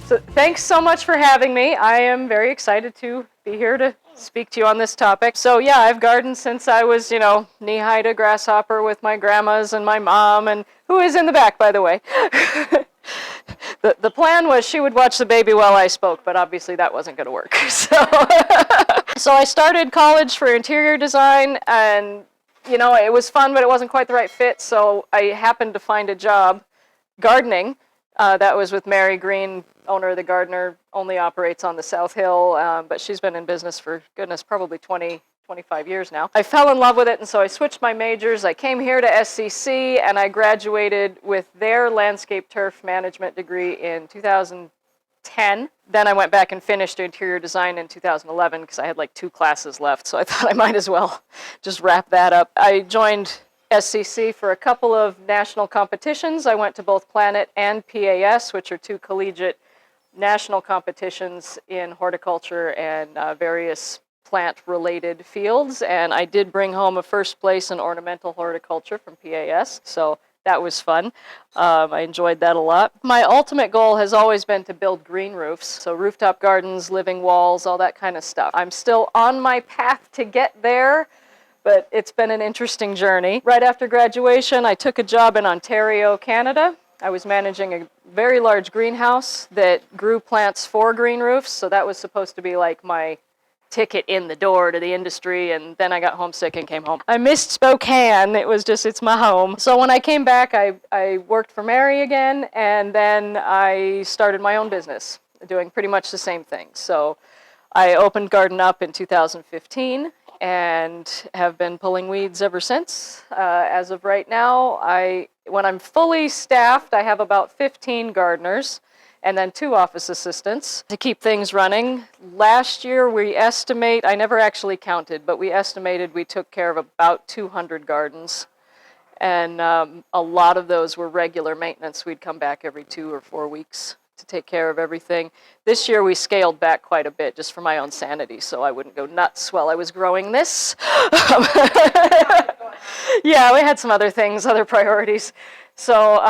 So thanks so much for having me. I am very excited to be here to speak to you on this topic. So yeah, I've gardened since I was, knee-high to grasshopper with my grandmas and my mom, and who is in the back, by the way. The plan was she would watch the baby while I spoke, but obviously that wasn't going to work. So I started college for interior design, and it was fun, but it wasn't quite the right fit, so I happened to find a job gardening. That was with Mary Green, owner of the Gardener, only operates on the South Hill, but she's been in business for, goodness, probably 25 years now. I fell in love with it, and so I switched my majors. I came here to SCC, and I graduated with their landscape turf management degree in 2010. Then I went back and finished interior design in 2011 because I had like 2 classes left, so I thought I might as well just wrap that up. I joined SCC for a couple of national competitions. I went to both Planet and PAS, which are 2 collegiate national competitions in horticulture and various plant-related fields, and I did bring home a first place in ornamental horticulture from PAS, so that was fun. I enjoyed that a lot. My ultimate goal has always been to build green roofs, so rooftop gardens, living walls, all that kind of stuff. I'm still on my path to get there, but it's been an interesting journey. Right after graduation, I took a job in Ontario, Canada. I was managing a very large greenhouse that grew plants for green roofs, so that was supposed to be like my ticket in the door to the industry, and then I got homesick and came home. I missed Spokane. It's my home. So when I came back, I worked for Mary again, and then I started my own business, doing pretty much the same thing. So I opened Garden Up in 2015, and have been pulling weeds ever since. As of right now, when I'm fully staffed, I have about 15 gardeners and then 2 office assistants to keep things running. Last year, we estimate, I never actually counted, but we estimated we took care of about 200 gardens. And a lot of those were regular maintenance. We'd come back every 2 or 4 weeks to take care of everything. This year we scaled back quite a bit just for my own sanity, so I wouldn't go nuts while I was growing this. Yeah, we had some other things, other priorities. So,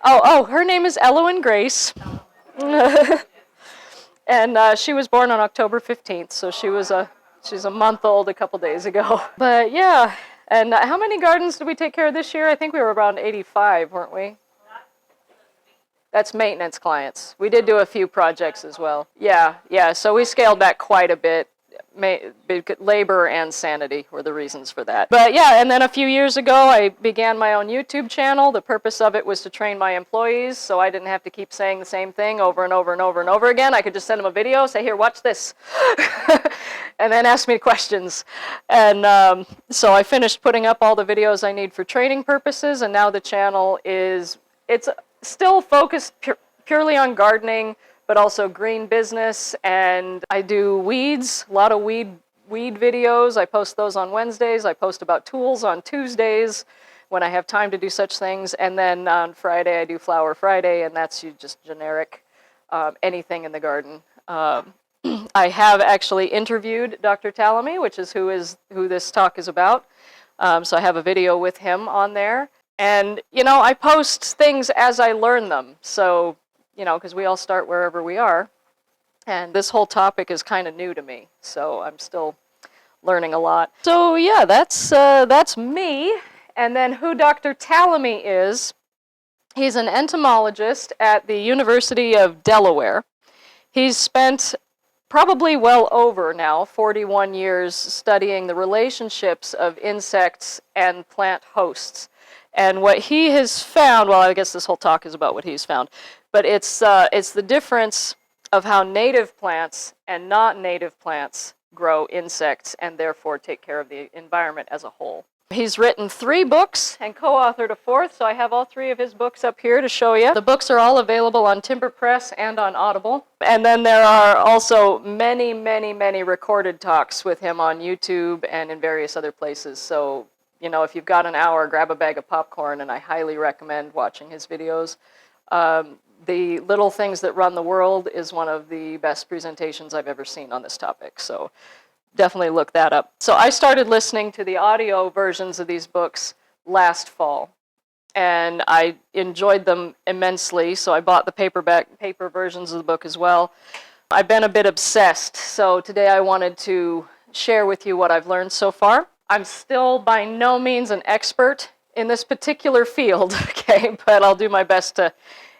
her name is Elowen Grace. And she was born on October 15th, so she's a month old a couple days ago. But yeah, and how many gardens did we take care of this year? I think we were around 85, weren't we? That's maintenance clients. We did do a few projects as well. Yeah, so we scaled back quite a bit. Labor and sanity were the reasons for that. But yeah, and then a few years ago, I began my own YouTube channel. The purpose of it was to train my employees, so I didn't have to keep saying the same thing over and over and over and over again. I could just send them a video, say, here, watch this, and then ask me questions. And so I finished putting up all the videos I need for training purposes, and now the channel it's still focused purely on gardening, but also green business, and I do weeds, a lot of weed videos. I post those on Wednesdays. I post about tools on Tuesdays when I have time to do such things, and then on Friday I do Flower Friday, and that's just generic, anything in the garden. I have actually interviewed Dr. Tallamy, which is who this talk is about, so I have a video with him on there. And, I post things as I learn them. So, because we all start wherever we are. And this whole topic is kind of new to me. So I'm still learning a lot. So yeah, that's me. And then who Dr. Tallamy is, he's an entomologist at the University of Delaware. He's spent probably well over now 41 years studying the relationships of insects and plant hosts. And what he has found, well, I guess this whole talk is about what he's found, but it's the difference of how native plants and not native plants grow insects and therefore take care of the environment as a whole. He's written 3 books and co-authored a 4th, so I have all 3 of his books up here to show you. The books are all available on Timber Press and on Audible. And then there are also many, many, many recorded talks with him on YouTube and in various other places. So, if you've got an hour, grab a bag of popcorn, and I highly recommend watching his videos. The Little Things That Run the World is one of the best presentations I've ever seen on this topic, so definitely look that up. So I started listening to the audio versions of these books last fall, and I enjoyed them immensely, so I bought the paper versions of the book as well. I've been a bit obsessed, so today I wanted to share with you what I've learned so far. I'm still by no means an expert in this particular field, okay, but I'll do my best to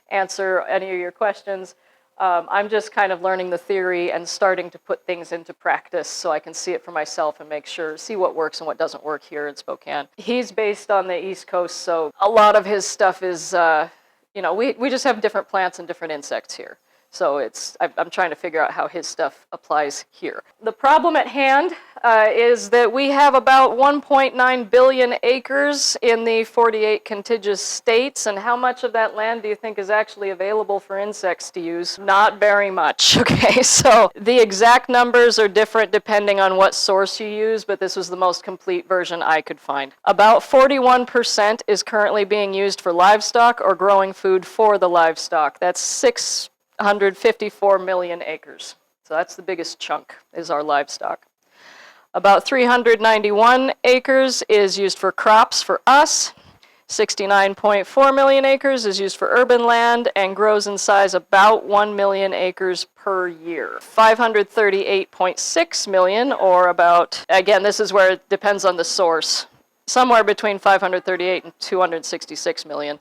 answer any of your questions. I'm just kind of learning the theory and starting to put things into practice so I can see it for myself and see what works and what doesn't work here in Spokane. He's based on the East Coast, so a lot of his stuff is, we just have different plants and different insects here. So I'm trying to figure out how his stuff applies here. The problem at hand is that we have about 1.9 billion acres in the 48 contiguous states, and how much of that land do you think is actually available for insects to use? Not very much, okay? So the exact numbers are different depending on what source you use, but this was the most complete version I could find. About 41% is currently being used for livestock or growing food for the livestock. That's 654 million acres. So that's the biggest chunk, is our livestock. About 391 acres is used for crops for us. 69.4 million acres is used for urban land and grows in size about 1 million acres per year. 538.6 million, or about, again, this is where it depends on the source, somewhere between 538 and 266 million,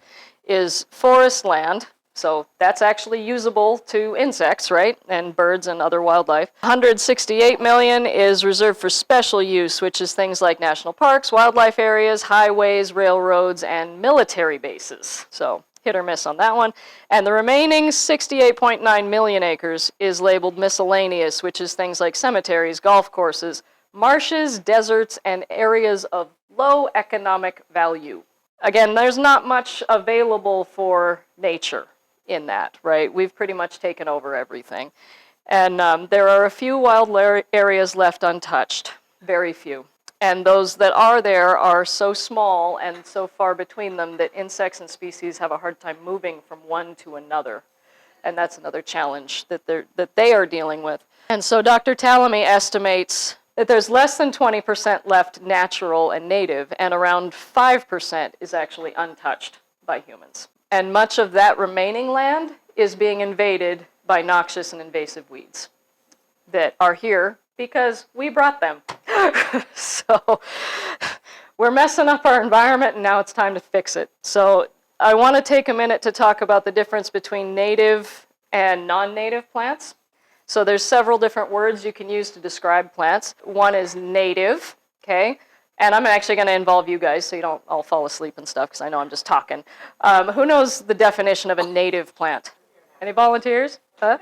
is forest land. So that's actually usable to insects, right? And birds and other wildlife. 168 million is reserved for special use, which is things like national parks, wildlife areas, highways, railroads, and military bases. So hit or miss on that one. And the remaining 68.9 million acres is labeled miscellaneous, which is things like cemeteries, golf courses, marshes, deserts, and areas of low economic value. Again, there's not much available for nature in that, right? We've pretty much taken over everything. And there are a few wild areas left untouched, very few. And those that are there are so small and so far between them that insects and species have a hard time moving from one to another. And that's another challenge that they are dealing with. And so Dr. Tallamy estimates that there's less than 20% left natural and native, and around 5% is actually untouched by humans. And much of that remaining land is being invaded by noxious and invasive weeds that are here because we brought them. So we're messing up our environment, and now it's time to fix it. So I want to take a minute to talk about the difference between native and non-native plants. So there's several different words you can use to describe plants. One is native, okay? And I'm actually going to involve you guys so you don't all fall asleep and stuff, because I know I'm just talking. Who knows the definition of a native plant? Any volunteers? Huh?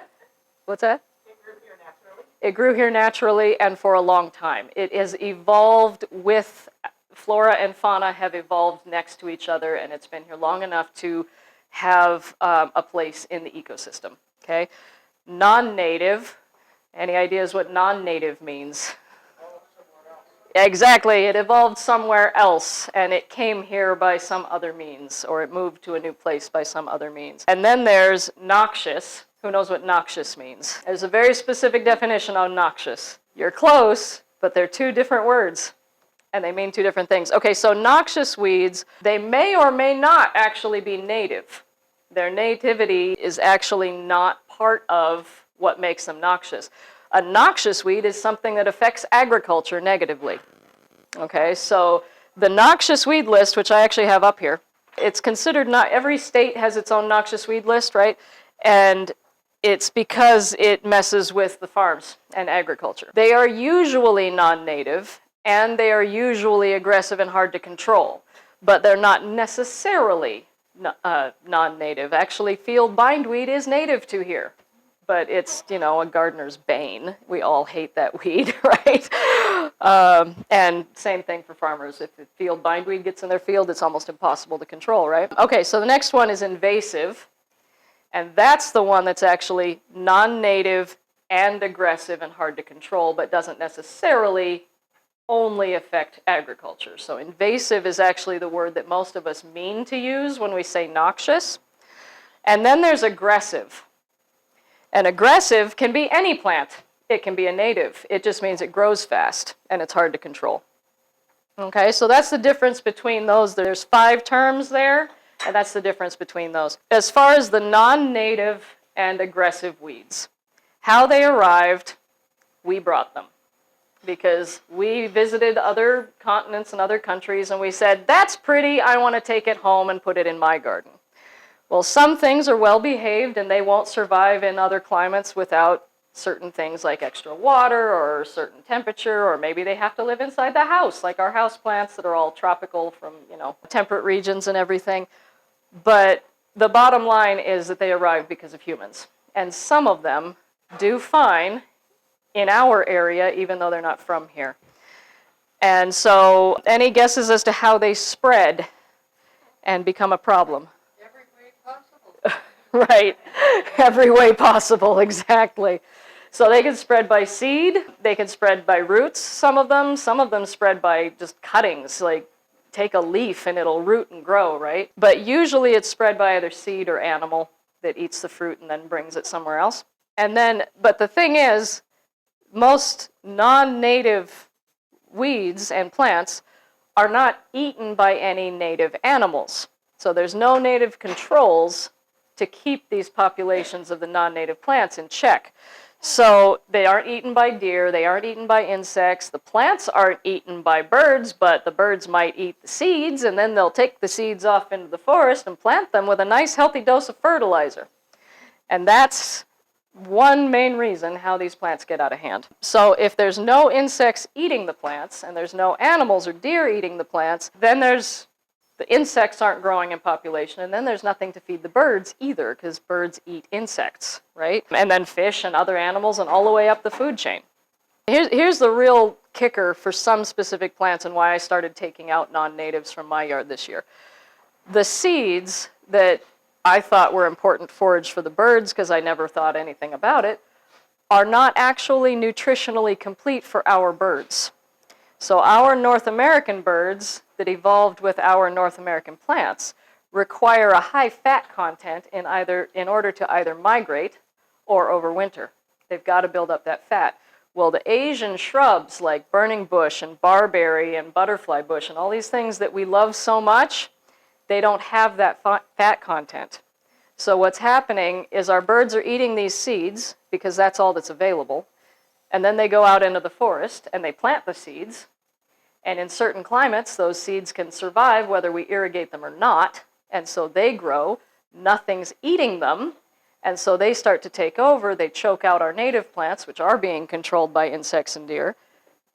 What's that? It grew here naturally. It grew here naturally and for a long time. It has evolved with, flora and fauna have evolved next to each other, and it's been here long enough to have a place in the ecosystem, okay? Non-native, any ideas what non-native means? Exactly, it evolved somewhere else, and it came here by some other means, or it moved to a new place by some other means. And then there's noxious. Who knows what noxious means? There's a very specific definition on noxious. You're close, but they're two different words, and they mean two different things. Okay, so noxious weeds, they may or may not actually be native. Their nativity is actually not part of what makes them noxious. A noxious weed is something that affects agriculture negatively. Okay, so the noxious weed list, which I actually have up here, it's considered, not every state has its own noxious weed list, right? And it's because it messes with the farms and agriculture. They are usually non-native, and they are usually aggressive and hard to control, but they're not necessarily non-native. Actually, field bindweed is native to here. But it's, a gardener's bane. We all hate that weed, right? And same thing for farmers. If the field bindweed gets in their field, it's almost impossible to control, right? Okay, so the next one is invasive. And that's the one that's actually non-native and aggressive and hard to control, but doesn't necessarily only affect agriculture. So invasive is actually the word that most of us mean to use when we say noxious. And then there's aggressive. And aggressive can be any plant. It can be a native. It just means it grows fast and it's hard to control. Okay, so that's the difference between those. There's 5 terms there. And that's the difference between those. As far as the non-native and aggressive weeds, how they arrived, we brought them. Because we visited other continents and other countries and we said, that's pretty, I want to take it home and put it in my garden. Well, some things are well behaved and they won't survive in other climates without certain things like extra water or certain temperature, or maybe they have to live inside the house, like our house plants that are all tropical from, temperate regions and everything. But the bottom line is that they arrive because of humans. And some of them do fine in our area, even though they're not from here. And so, any guesses as to how they spread and become a problem? Every way possible. Right, every way possible, exactly. So they can spread by seed, they can spread by roots, some of them spread by just cuttings, like take a leaf and it'll root and grow, right? But usually it's spread by either seed or animal that eats the fruit and then brings it somewhere else. And then, but the thing is, most non-native weeds and plants are not eaten by any native animals. So there's no native controls to keep these populations of the non-native plants in check. So they aren't eaten by deer, they aren't eaten by insects, the plants aren't eaten by birds, but the birds might eat the seeds, and then they'll take the seeds off into the forest and plant them with a nice healthy dose of fertilizer. And that's one main reason how these plants get out of hand. So if there's no insects eating the plants, and there's no animals or deer eating the plants, then the insects aren't growing in population, and then there's nothing to feed the birds either, because birds eat insects, right? And then fish and other animals and all the way up the food chain. Here's the real kicker for some specific plants and why I started taking out non-natives from my yard this year. The seeds that I thought were important forage for the birds, because I never thought anything about it, are not actually nutritionally complete for our birds. So our North American birds that evolved with our North American plants require a high fat content in order to either migrate or overwinter. They've got to build up that fat. Well, the Asian shrubs like burning bush and barberry and butterfly bush and all these things that we love so much, they don't have that fat content. So what's happening is our birds are eating these seeds because that's all that's available, and then they go out into the forest and they plant the seeds. And in certain climates, those seeds can survive whether we irrigate them or not. And so they grow, nothing's eating them. And so they start to take over, they choke out our native plants, which are being controlled by insects and deer.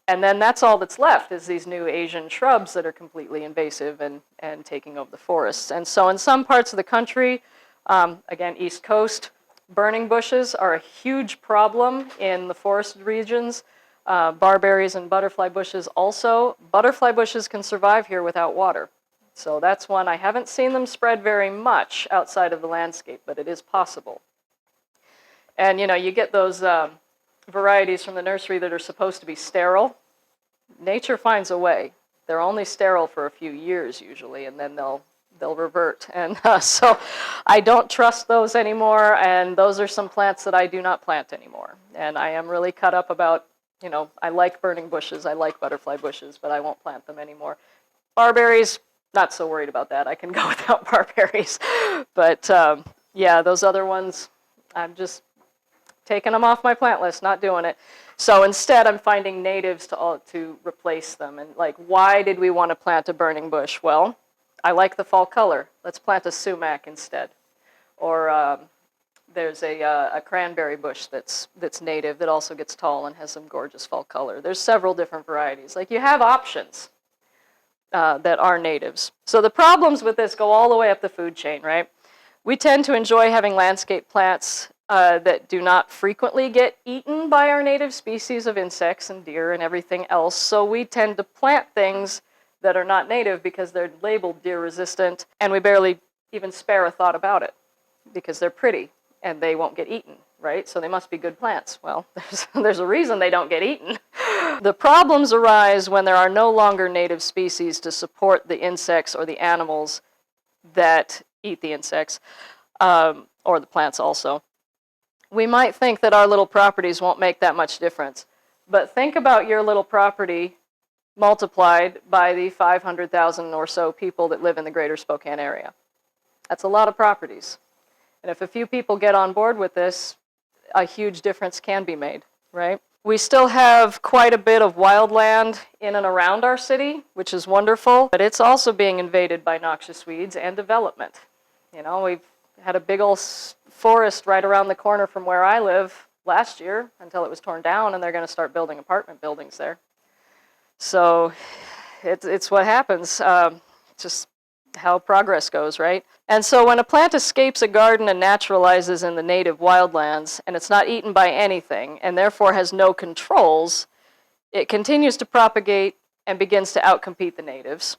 And then that's all that's left is these new Asian shrubs that are completely invasive and taking over the forests. And so in some parts of the country, again, East Coast, burning bushes are a huge problem in the forested regions. Barberries and butterfly bushes also. Butterfly bushes can survive here without water. So that's one. I haven't seen them spread very much outside of the landscape, but it is possible. And you get those varieties from the nursery that are supposed to be sterile. Nature finds a way. They're only sterile for a few years usually, and then they'll revert. And so I don't trust those anymore, and those are some plants that I do not plant anymore. And I am really cut up about I like burning bushes, I like butterfly bushes, but I won't plant them anymore. Barberries, not so worried about that. I can go without barberries. But yeah, those other ones, I'm just taking them off my plant list, not doing it. So instead, I'm finding natives to replace them. And why did we want to plant a burning bush? Well, I like the fall color. Let's plant a sumac instead. Or there's a cranberry bush that's native that also gets tall and has some gorgeous fall color. There's several different varieties. You have options that are natives. So the problems with this go all the way up the food chain, right? We tend to enjoy having landscape plants that do not frequently get eaten by our native species of insects and deer and everything else. So we tend to plant things that are not native because they're labeled deer resistant, and we barely even spare a thought about it because they're pretty. And they won't get eaten, right? So they must be good plants. Well, there's a reason they don't get eaten. The problems arise when there are no longer native species to support the insects or the animals that eat the insects, or the plants also. We might think that our little properties won't make that much difference, but think about your little property multiplied by the 500,000 or so people that live in the greater Spokane area. That's a lot of properties. And if a few people get on board with this, a huge difference can be made, right? We still have quite a bit of wildland in and around our city, which is wonderful, but it's also being invaded by noxious weeds and development. You know, we've had a big old forest right around the corner from where I live last year until it was torn down, and they're going to start building apartment buildings there. So it's what happens, just how progress goes, right? And so when a plant escapes a garden and naturalizes in the native wildlands, and it's not eaten by anything, and therefore has no controls, it continues to propagate and begins to outcompete the natives,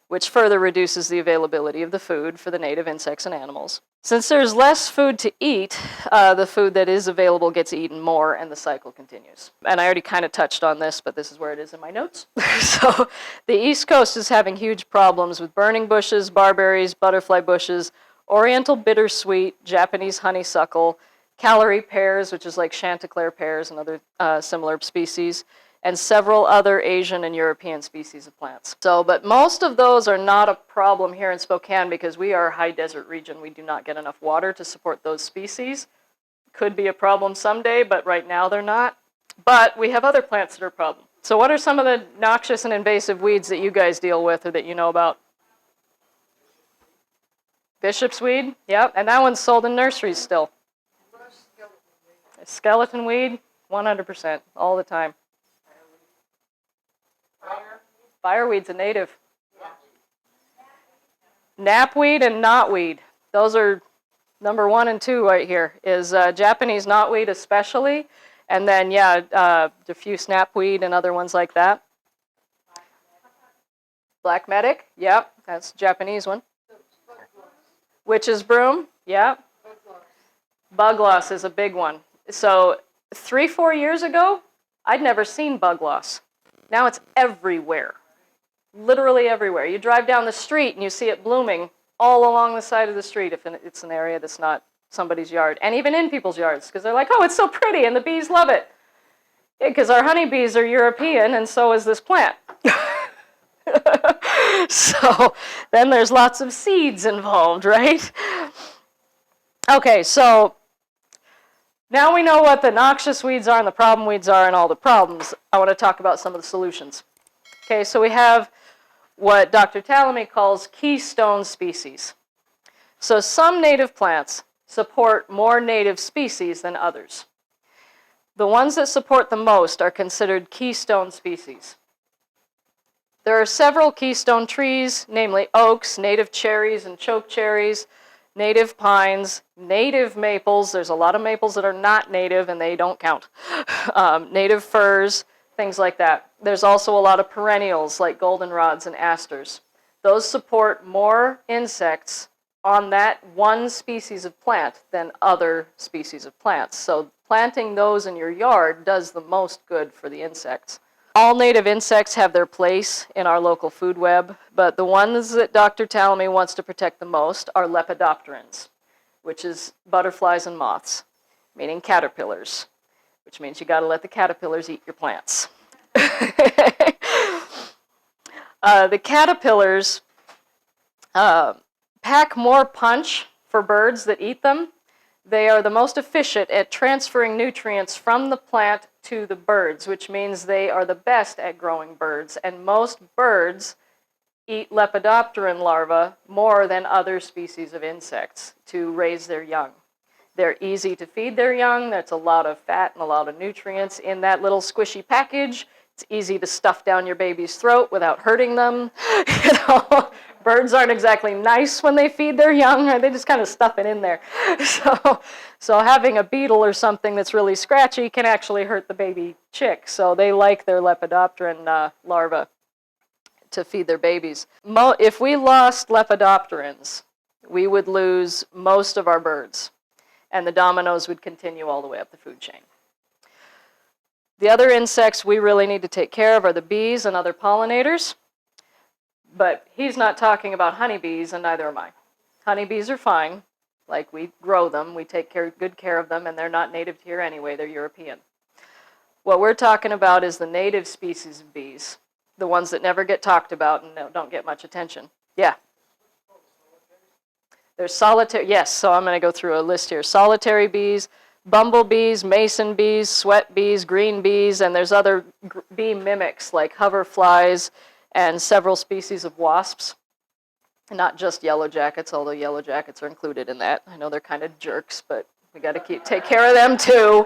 which further reduces the availability of the food for the native insects and animals. Since there's less food to eat, the food that is available gets eaten more, and the cycle continues. And I already kind of touched on this, but this is where it is in my notes. So the East Coast is having huge problems with burning bushes, barberries, butterfly bushes, oriental bittersweet, Japanese honeysuckle, Callery pears, which is like Chanticleer pears and other similar species, and several other Asian and European species of plants. So, but most of those are not a problem here in Spokane because we are a high desert region. We do not get enough water to support those species. Could be a problem someday, but right now they're not. But we have other plants that are a problem. So what are some of the noxious and invasive weeds that you guys deal with or that you know about? Bishop's weed, yep, and that one's sold in nurseries still. Skeleton weed, 100%, all the time. Fireweed's a native. Knapweed and knotweed. Those are number 1 and 2 right here. Is Japanese knotweed especially. And then, yeah, diffuse knapweed and other ones like that. Black medic, yep, that's the Japanese one. Witch's broom, yep. Bug loss is a big one. So 3-4 years ago, I'd never seen bug loss. Now it's everywhere. Literally everywhere. You drive down the street and you see it blooming all along the side of the street if it's an area that's not somebody's yard. And even in people's yards, because they're like, oh, it's so pretty, and the bees love it. Because our honeybees are European, and so is this plant. So then there's lots of seeds involved, right? Okay, so now we know what the noxious weeds are and the problem weeds are and all the problems. I want to talk about some of the solutions. Okay, so we have what Dr. Tallamy calls keystone species. So some native plants support more native species than others. The ones that support the most are considered keystone species. There are several keystone trees, namely oaks, native cherries and choke cherries, native pines, native maples. There's a lot of maples that are not native and they don't count. Native firs, things like that. There's also a lot of perennials like goldenrods and asters. Those support more insects on that one species of plant than other species of plants. So planting those in your yard does the most good for the insects. All native insects have their place in our local food web, but the ones that Dr. Tallamy wants to protect the most are lepidopterans, which is butterflies and moths, meaning caterpillars, which means you got to let the caterpillars eat your plants. The caterpillars pack more punch for birds that eat them. They are the most efficient at transferring nutrients from the plant to the birds, which means they are the best at growing birds. And most birds eat lepidopteran larvae more than other species of insects to raise their young. They're easy to feed their young. There's a lot of fat and a lot of nutrients in that little squishy package. It's easy to stuff down your baby's throat without hurting them. You know, birds aren't exactly nice when they feed their young. They just kind of stuff it in there. So having a beetle or something that's really scratchy can actually hurt the baby chick. So they like their lepidopteran larvae to feed their babies. If we lost lepidopterans, we would lose most of our birds, and the dominoes would continue all the way up the food chain. The other insects we really need to take care of are the bees and other pollinators, but he's not talking about honeybees, and neither am I. Honeybees are fine. Like, we grow them, we take good care of them, and they're not native here anyway, they're European. What we're talking about is the native species of bees, the ones that never get talked about and don't get much attention. Yeah. There's solitary, yes, so I'm going to go through a list here. Solitary bees, bumblebees, mason bees, sweat bees, green bees, and there's other bee mimics like hoverflies and several species of wasps. Not just yellow jackets, although yellow jackets are included in that. I know they're kind of jerks, but we got to take care of them too.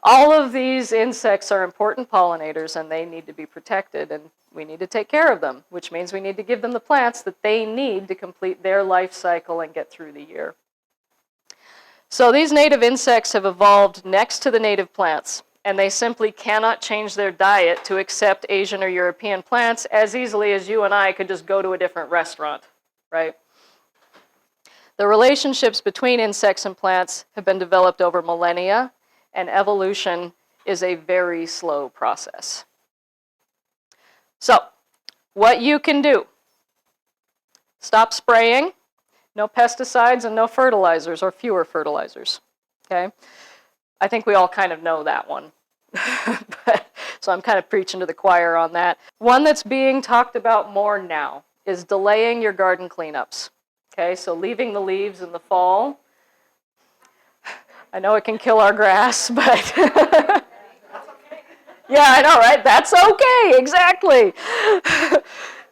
All of these insects are important pollinators and they need to be protected, and we need to take care of them, which means we need to give them the plants that they need to complete their life cycle and get through the year. So these native insects have evolved next to the native plants, and they simply cannot change their diet to accept Asian or European plants as easily as you and I could just go to a different restaurant, right? The relationships between insects and plants have been developed over millennia, and evolution is a very slow process. So, what you can do: stop spraying, no pesticides and no fertilizers, or fewer fertilizers, okay? I think we all kind of know that one. So I'm kind of preaching to the choir on that. One that's being talked about more now is delaying your garden cleanups. Okay, so leaving the leaves in the fall. I know it can kill our grass, but yeah, I know, right? That's okay, exactly.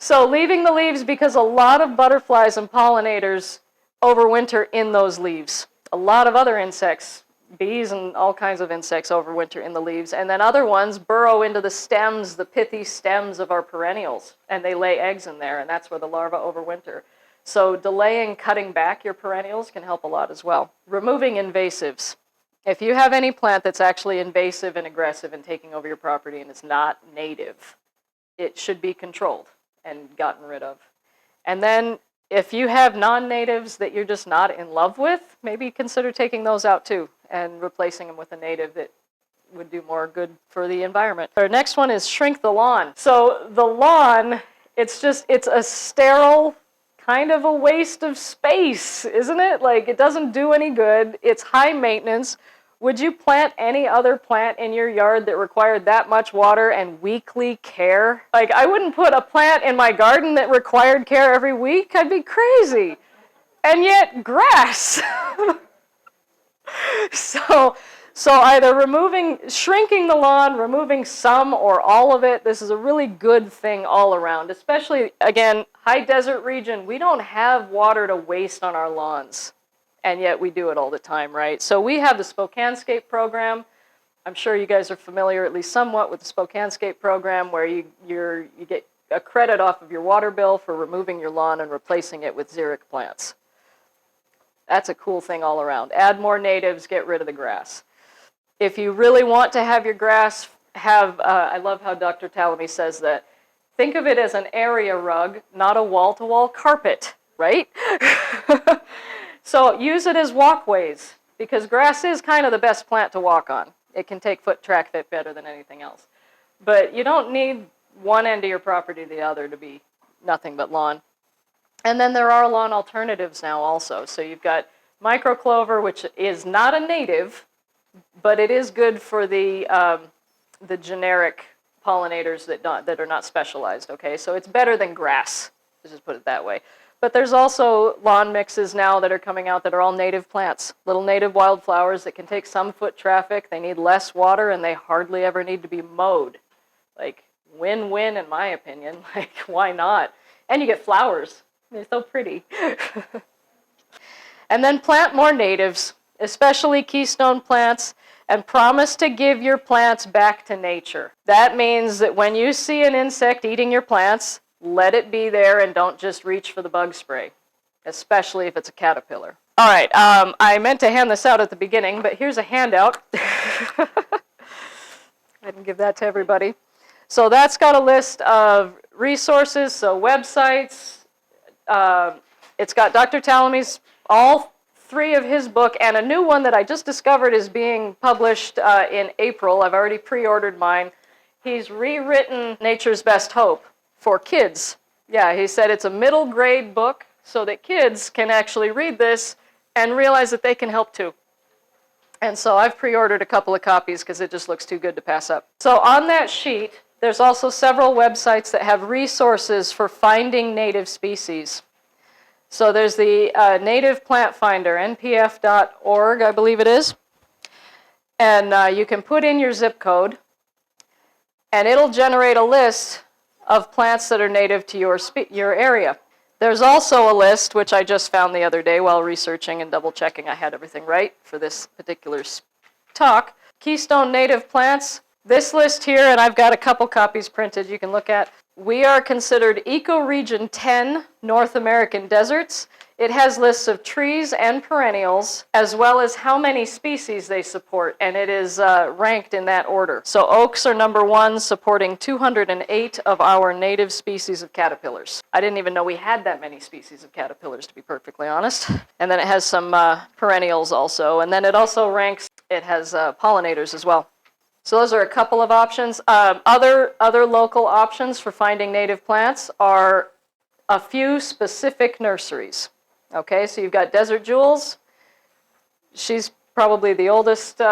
So leaving the leaves, because a lot of butterflies and pollinators overwinter in those leaves. A lot of other insects, bees and all kinds of insects, overwinter in the leaves, and then other ones burrow into the stems, the pithy stems of our perennials, and they lay eggs in there, and that's where the larvae overwinter. So delaying cutting back your perennials can help a lot as well. Removing invasives. If you have any plant that's actually invasive and aggressive and taking over your property and it's not native, it should be controlled and gotten rid of. And then if you have non-natives that you're just not in love with, maybe consider taking those out too and replacing them with a native that would do more good for the environment. Our next one is shrink the lawn. So the lawn, it's a sterile, kind of a waste of space, isn't it? Like, it doesn't do any good. It's high maintenance. Would you plant any other plant in your yard that required that much water and weekly care? Like, I wouldn't put a plant in my garden that required care every week. I'd be crazy. And yet, grass. So either shrinking the lawn, removing some or all of it. This is a really good thing all around, especially, again, high desert region. We don't have water to waste on our lawns, and yet we do it all the time, right? So we have the Spokanescape program. I'm sure you guys are familiar, at least somewhat, with the Spokanescape program, where you get a credit off of your water bill for removing your lawn and replacing it with xeric plants. That's a cool thing all around. Add more natives, get rid of the grass. If you really want to have your grass have, I love how Dr. Tallamy says that, think of it as an area rug, not a wall-to-wall carpet, right? So use it as walkways, because grass is kind of the best plant to walk on. It can take foot traffic better than anything else. But you don't need one end of your property to the other to be nothing but lawn. And then there are lawn alternatives now also. So you've got microclover, which is not a native, but it is good for the generic pollinators that are not specialized, okay? So it's better than grass, let's just put it that way. But there's also lawn mixes now that are coming out that are all native plants, little native wildflowers that can take some foot traffic. They need less water, and they hardly ever need to be mowed. Like, win-win in my opinion. Like, why not? And you get flowers. They're so pretty. And then plant more natives, especially keystone plants, and promise to give your plants back to nature. That means that when you see an insect eating your plants, let it be there and don't just reach for the bug spray, especially if it's a caterpillar. All right, I meant to hand this out at the beginning, but here's a handout. I didn't give that to everybody. So that's got a list of resources, so websites. It's got Dr. Tallamy's, all three of his book, and a new one that I just discovered is being published in April. I've already pre-ordered mine. He's rewritten Nature's Best Hope for kids. Yeah, he said it's a middle grade book so that kids can actually read this and realize that they can help too. And so I've pre-ordered a couple of copies because it just looks too good to pass up. So on that sheet, there's also several websites that have resources for finding native species. So there's the Native Plant Finder, npf.org, I believe it is. And you can put in your zip code, and it'll generate a list of plants that are native to your area. There's also a list, which I just found the other day while researching and double checking I had everything right for this particular talk. Keystone native plants. This list here, and I've got a couple copies printed you can look at. We are considered Ecoregion 10 North American deserts. It has lists of trees and perennials, as well as how many species they support, and it is ranked in that order. So oaks are number 1, supporting 208 of our native species of caterpillars. I didn't even know we had that many species of caterpillars, to be perfectly honest. And then it has some perennials also, and then it also ranks, it has pollinators as well. So those are a couple of options. Other local options for finding native plants are a few specific nurseries. Okay, so you've got Desert Jewels. She's probably the oldest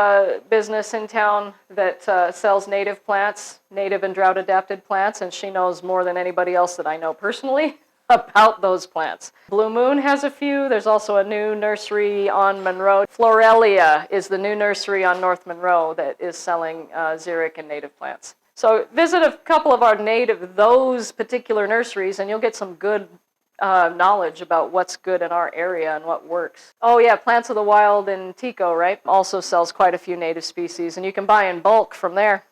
business in town that sells native plants, native and drought-adapted plants, and she knows more than anybody else that I know personally about those plants. Blue Moon has a few. There's also a new nursery on Monroe. Florelia is the new nursery on North Monroe that is selling xeric and native plants. So visit a couple of our those particular nurseries, and you'll get some good knowledge about what's good in our area and what works. Oh yeah, Plants of the Wild in Tico, right? Also sells quite a few native species, and you can buy in bulk from there.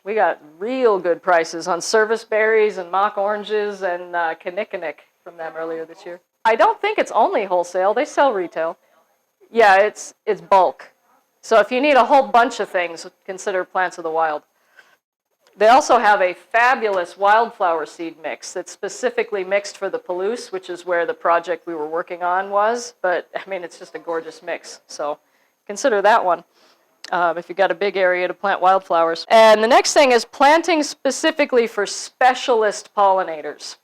We got real good prices on service berries and mock oranges and kinnikinnick from them earlier this year. I don't think it's only wholesale. They sell retail. Yeah, it's bulk. So if you need a whole bunch of things, consider Plants of the Wild. They also have a fabulous wildflower seed mix that's specifically mixed for the Palouse, which is where the project we were working on was. But, I mean, it's just a gorgeous mix. So consider that one. If you've got a big area to plant wildflowers. And the next thing is planting specifically for specialist pollinators.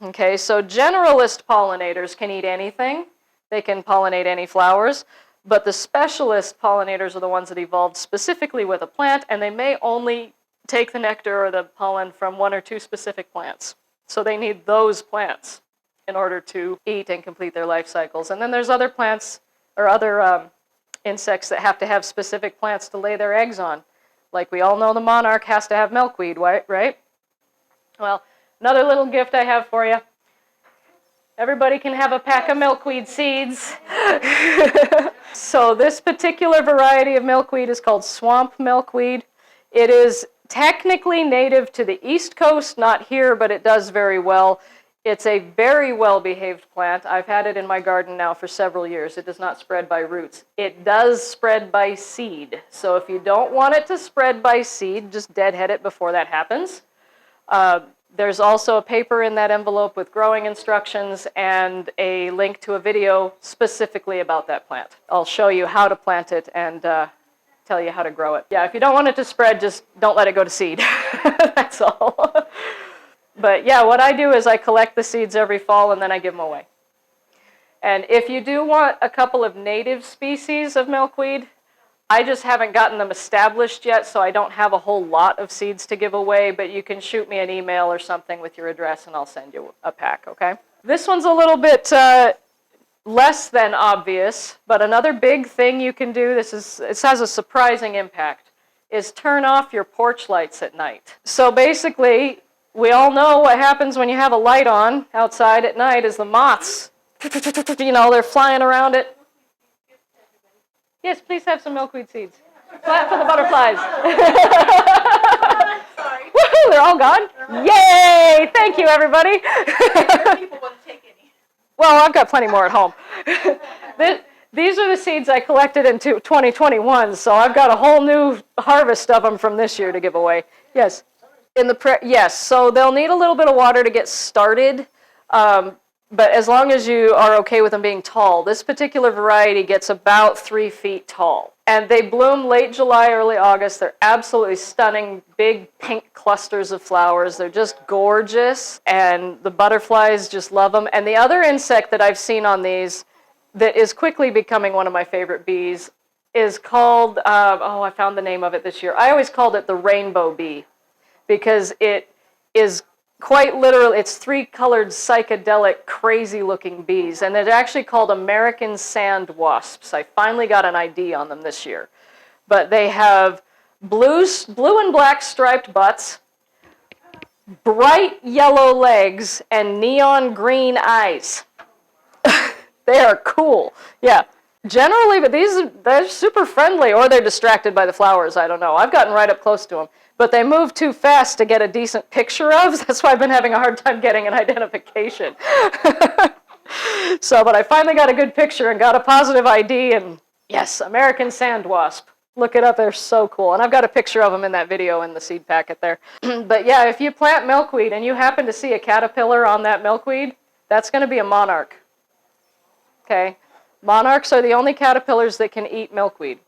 Okay, so generalist pollinators can eat anything. They can pollinate any flowers. But the specialist pollinators are the ones that evolved specifically with a plant, and they may only take the nectar or the pollen from 1 or 2 specific plants. So they need those plants in order to eat and complete their life cycles. And then there's other plants or other insects that have to have specific plants to lay their eggs on. Like we all know the monarch has to have milkweed, right? Well, another little gift I have for you. Everybody can have a pack of milkweed seeds. So this particular variety of milkweed is called swamp milkweed. It is technically native to the East Coast, not here, but it does very well. It's a very well-behaved plant. I've had it in my garden now for several years. It does not spread by roots. It does spread by seed. So if you don't want it to spread by seed, just deadhead it before that happens. There's also a paper in that envelope with growing instructions and a link to a video specifically about that plant. I'll show you how to plant it and tell you how to grow it. Yeah, if you don't want it to spread, just don't let it go to seed. That's all. But yeah, what I do is I collect the seeds every fall and then I give them away. And if you do want a couple of native species of milkweed, I just haven't gotten them established yet, so I don't have a whole lot of seeds to give away, but you can shoot me an email or something with your address and I'll send you a pack, okay? This one's a little bit less than obvious, but another big thing you can do, it has a surprising impact, is turn off your porch lights at night. So basically, we all know what happens when you have a light on outside at night is the moths, they're flying around it. Yes, please have some milkweed seeds. Clap for the butterflies. Sorry. Woohoo, they're all gone. Yay! Thank you, everybody. People want to take any. Well, I've got plenty more at home. These are the seeds I collected in 2021, so I've got a whole new harvest of them from this year to give away. Yes. Yes, so they'll need a little bit of water to get started, but as long as you are okay with them being tall, this particular variety gets about 3 feet tall. And they bloom late July, early August. They're absolutely stunning, big pink clusters of flowers. They're just gorgeous, and the butterflies just love them. And the other insect that I've seen on these that is quickly becoming one of my favorite bees is called, I found the name of it this year. I always called it the rainbow bee, because it is quite literally, it's 3-colored psychedelic crazy looking bees, and they're actually called American sand wasps. I finally got an ID on them this year. But they have blue and black striped butts, bright yellow legs, and neon green eyes. They are cool. Yeah. Generally, but they're super friendly, or they're distracted by the flowers, I don't know. I've gotten right up close to them. But they move too fast to get a decent picture of. That's why I've been having a hard time getting an identification. But I finally got a good picture and got a positive ID, and yes, American sand wasp. Look it up, they're so cool. And I've got a picture of them in that video in the seed packet there. But yeah, if you plant milkweed and you happen to see a caterpillar on that milkweed, that's going to be a monarch. Okay? Monarchs are the only caterpillars that can eat milkweed.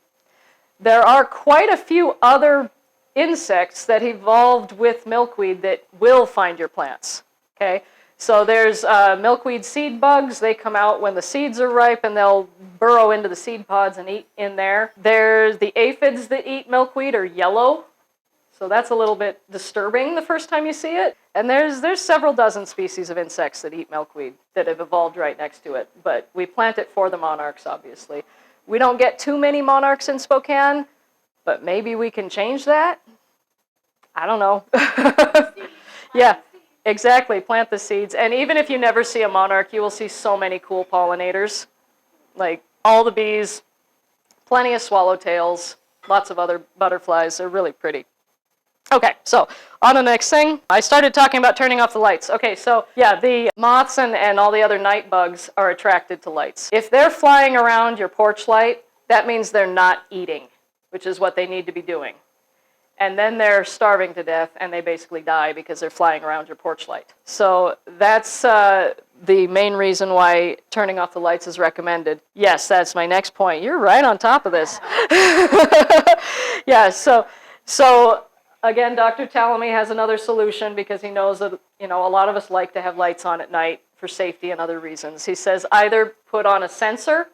There are quite a few other insects that evolved with milkweed that will find your plants. Okay? So there's milkweed seed bugs. They come out when the seeds are ripe and they'll burrow into the seed pods and eat in there. There's the aphids that eat milkweed are yellow. So that's a little bit disturbing the first time you see it. And there's several dozen species of insects that eat milkweed that have evolved right next to it. But we plant it for the monarchs, obviously. We don't get too many monarchs in Spokane, but maybe we can change that? I don't know. Yeah, exactly. Plant the seeds. And even if you never see a monarch, you will see so many cool pollinators. Like all the bees, plenty of swallowtails, lots of other butterflies. They're really pretty. Okay, so on to the next thing. I started talking about turning off the lights. Okay, so yeah, the moths and all the other night bugs are attracted to lights. If they're flying around your porch light, that means they're not eating, which is what they need to be doing. And then they're starving to death, and they basically die because they're flying around your porch light. So that's the main reason why turning off the lights is recommended. Yes, that's my next point. You're right on top of this. Yeah, so again, Dr. Tallamy has another solution because he knows that, a lot of us like to have lights on at night for safety and other reasons. He says either put on a sensor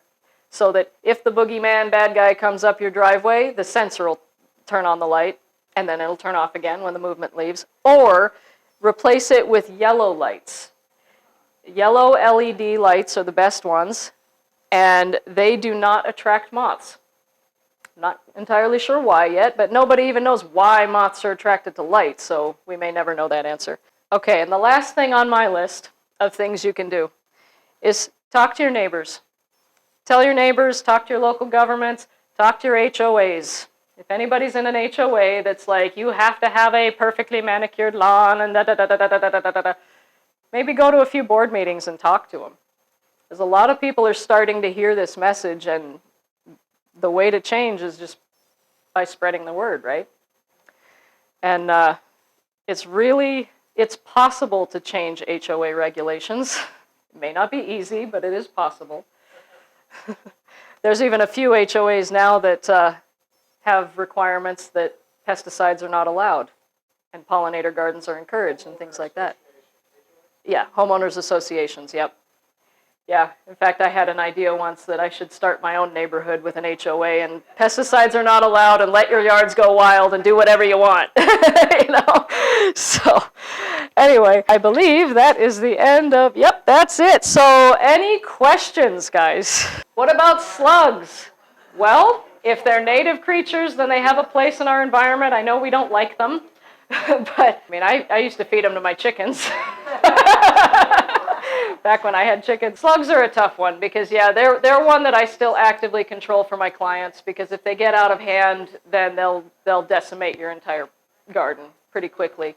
so that if the boogeyman bad guy comes up your driveway, the sensor will turn on the light and then it'll turn off again when the movement leaves, or replace it with yellow lights. Yellow LED lights are the best ones, and they do not attract moths. Not entirely sure why yet, but nobody even knows why moths are attracted to light, so we may never know that answer. Okay, and the last thing on my list of things you can do is talk to your neighbors. Tell your neighbors, talk to your local governments, talk to your HOAs. If anybody's in an HOA that's like, you have to have a perfectly manicured lawn and da-da-da-da-da-da-da-da, maybe go to a few board meetings and talk to them. Because a lot of people are starting to hear this message, and the way to change is just by spreading the word, right? And it's possible to change HOA regulations. It may not be easy, but it is possible. There's even a few HOAs now that have requirements that pesticides are not allowed, and pollinator gardens are encouraged and things like that. Yeah, homeowners associations, yep. Yeah, in fact, I had an idea once that I should start my own neighborhood with an HOA, and pesticides are not allowed, and let your yards go wild and do whatever you want, So, anyway, I believe that is the end of, yep, that's it. So, any questions, guys? What about slugs? Well, if they're native creatures, then they have a place in our environment. I know we don't like them, but I used to feed them to my chickens. Back when I had chickens. Slugs are a tough one because, yeah, they're one that I still actively control for my clients, because if they get out of hand, then they'll decimate your entire garden pretty quickly.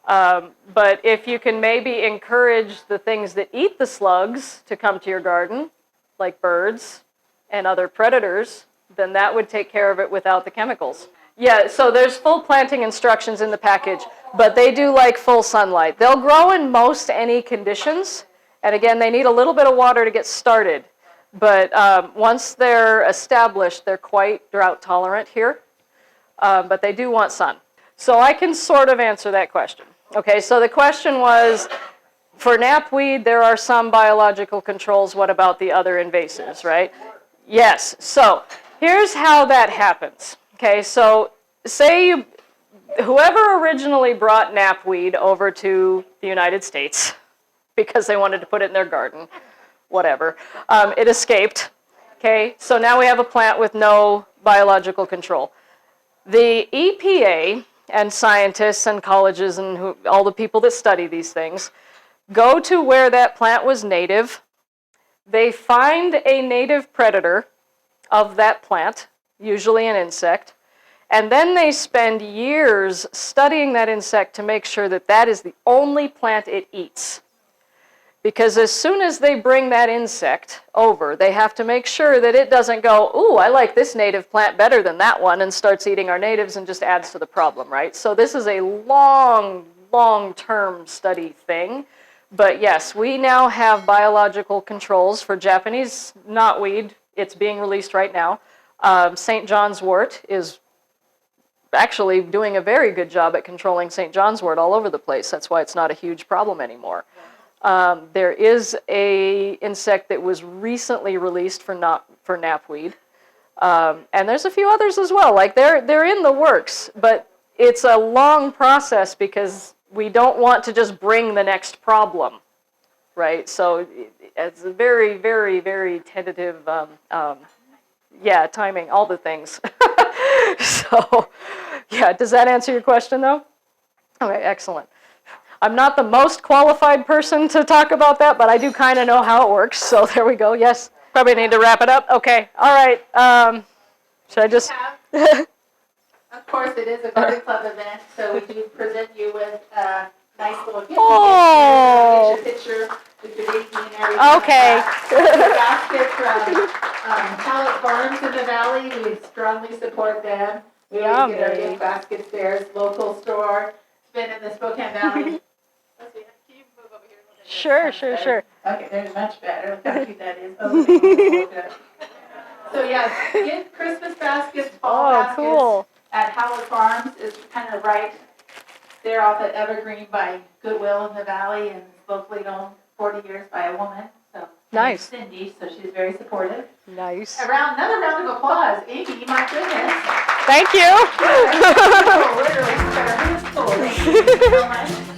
But if you can maybe encourage the things that eat the slugs to come to your garden, like birds and other predators, then that would take care of it without the chemicals. Yeah, so there's full planting instructions in the package, but they do like full sunlight. They'll grow in most any conditions, and again, they need a little bit of water to get started. But once they're established, they're quite drought tolerant here, but they do want sun. So I can sort of answer that question. Okay, so the question was, for knapweed, there are some biological controls. What about the other invasives, right? Yes, so here's how that happens. Okay, so say whoever originally brought knapweed over to the the United States because they wanted to put it in their garden, whatever. It escaped, okay? So now we have a plant with no biological control. The EPA and scientists and colleges and all the people that study these things go to where that plant was native. They find a native predator of that plant, usually an insect, and then they spend years studying that insect to make sure that that is the only plant it eats. Because as soon as they bring that insect over, they have to make sure that it doesn't go, ooh, I like this native plant better than that one, and starts eating our natives and just adds to the problem, right? So this is a long-term study thing. But yes, we now have biological controls for Japanese knotweed. It's being released right now. St. John's wort is actually doing a very good job at controlling St. John's wort all over the place. That's why it's not a huge problem anymore. There is a insect that was recently released for knapweed. And there's a few others as well. Like they're in the works, but it's a long process because we don't want to just bring the next problem, right? So it's a very, very, very tentative, timing, all the things. So, yeah, does that answer your question though? Okay, excellent. I'm not the most qualified person to talk about that, but I do kind of know how it works. So there we go. Yes, probably need to wrap it up. Okay, all right. Should I just... Of course, it is a garden club event, so we do present you with a nice little gift. Oh! Get your picture with your baby and everything. Okay. A basket from Hallett Farms in the Valley. We strongly support them. We always get our gift baskets there. It's a local store. It's been in the Spokane Valley. Let's see. Can you move over here a little bit? Sure. Okay, there's much better. Look how cute that is. Oh, good. So yes, get Christmas baskets, fall baskets. Cool. At Hallett Farms is kind of right there off at Evergreen by Goodwill in the Valley, and locally owned 40 years by a woman. So nice. Cindy, so she's very supportive. Nice. Another round of applause. Amy, my goodness. Thank you. Literally, you better hit us full. Thank you so much.